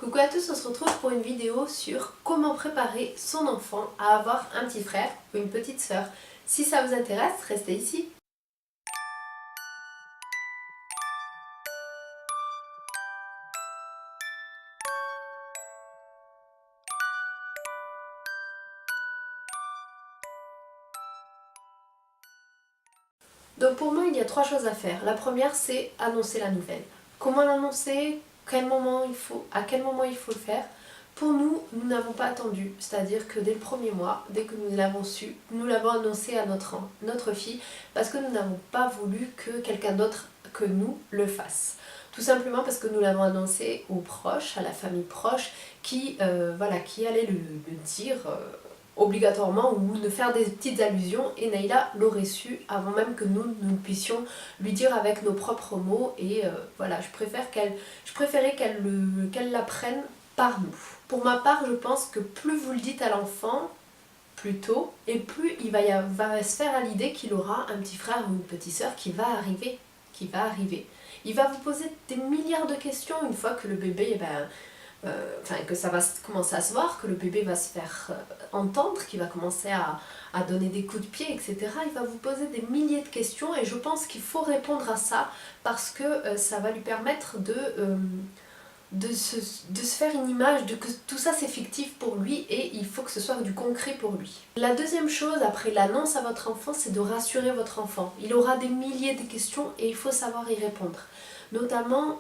Coucou à tous, on se retrouve pour une vidéo sur comment préparer son enfant à avoir un petit frère ou une petite sœur. Si ça vous intéresse, restez ici. Donc pour moi, il y a trois choses à faire. La première, c'est annoncer la nouvelle. Comment l'annoncer, à quel moment il faut le faire. Pour nous, nous n'avons pas attendu, c'est-à-dire que dès le premier mois, dès que nous l'avons su, nous l'avons annoncé à notre fille, parce que nous n'avons pas voulu que quelqu'un d'autre que nous le fasse. Tout simplement parce que nous l'avons annoncé aux proches, à la famille proche, qui allait le dire obligatoirement ou de faire des petites allusions, et Naïla l'aurait su avant même que nous puissions lui dire avec nos propres mots. Et voilà, je préférais qu'elle l'apprenne par nous. Pour ma part, je pense que plus vous le dites à l'enfant, plus tôt, et plus il va se faire à l'idée qu'il aura un petit frère ou une petite sœur qui va arriver. Il va vous poser des milliards de questions une fois que le bébé, que ça va commencer à se voir, que le bébé va se faire entendre, qu'il va commencer à donner des coups de pied, etc. Il va vous poser des milliers de questions, et je pense qu'il faut répondre à ça parce que ça va lui permettre de se faire une image de que tout ça c'est fictif pour lui, et il faut que ce soit du concret pour lui. La deuxième chose après l'annonce à votre enfant, c'est de rassurer votre enfant. Il aura des milliers de questions et il faut savoir y répondre. Notamment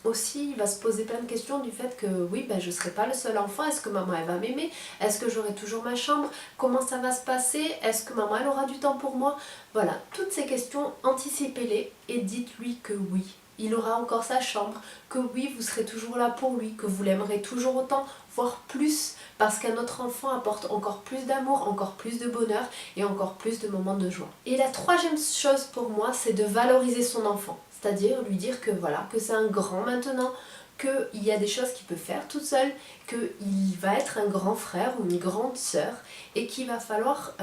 aussi, il va se poser plein de questions du fait que oui, je ne serai pas le seul enfant. Est-ce que maman elle va m'aimer? Est-ce que j'aurai toujours ma chambre? Comment ça va se passer? Est-ce que maman elle aura du temps pour moi? Voilà, toutes ces questions, anticipez-les et dites-lui que oui, il aura encore sa chambre, que oui, vous serez toujours là pour lui, que vous l'aimerez toujours autant, voire plus, parce qu'un autre enfant apporte encore plus d'amour, encore plus de bonheur et encore plus de moments de joie. Et la troisième chose pour moi, c'est de valoriser son enfant. C'est-à-dire lui dire que voilà, que c'est un grand maintenant, qu'il y a des choses qu'il peut faire tout seul, qu'il va être un grand frère ou une grande sœur, et qu'il va falloir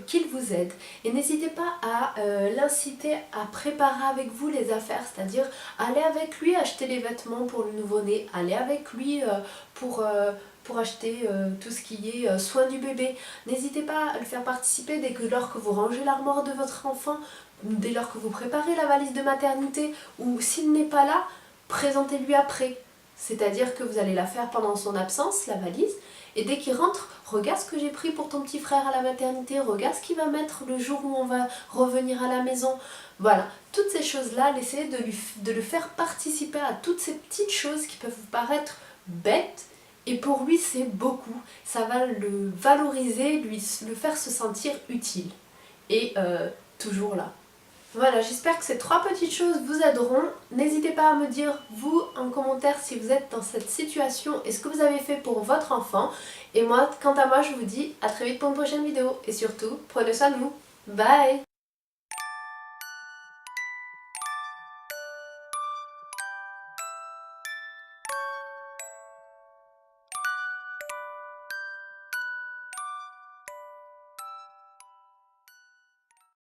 qu'il vous aide. Et n'hésitez pas à l'inciter à préparer avec vous les affaires, c'est-à-dire aller avec lui acheter les vêtements pour le nouveau-né, aller avec lui pour acheter tout ce qui est soin du bébé. N'hésitez pas à le faire participer lors que vous rangez l'armoire de votre enfant, dès lors que vous préparez la valise de maternité, ou s'il n'est pas là, présentez-lui après. C'est-à-dire que vous allez la faire pendant son absence, la valise, et dès qu'il rentre, regarde ce que j'ai pris pour ton petit frère à la maternité, regarde ce qu'il va mettre le jour où on va revenir à la maison. Voilà, toutes ces choses-là, essayez de le faire participer à toutes ces petites choses qui peuvent vous paraître bêtes, et pour lui c'est beaucoup. Ça va le valoriser, le faire se sentir utile et toujours là. Voilà, j'espère que ces trois petites choses vous aideront. N'hésitez pas à me dire, vous, en commentaire, si vous êtes dans cette situation et ce que vous avez fait pour votre enfant. Et moi, quant à moi, je vous dis à très vite pour une prochaine vidéo. Et surtout, prenez soin de vous. Bye!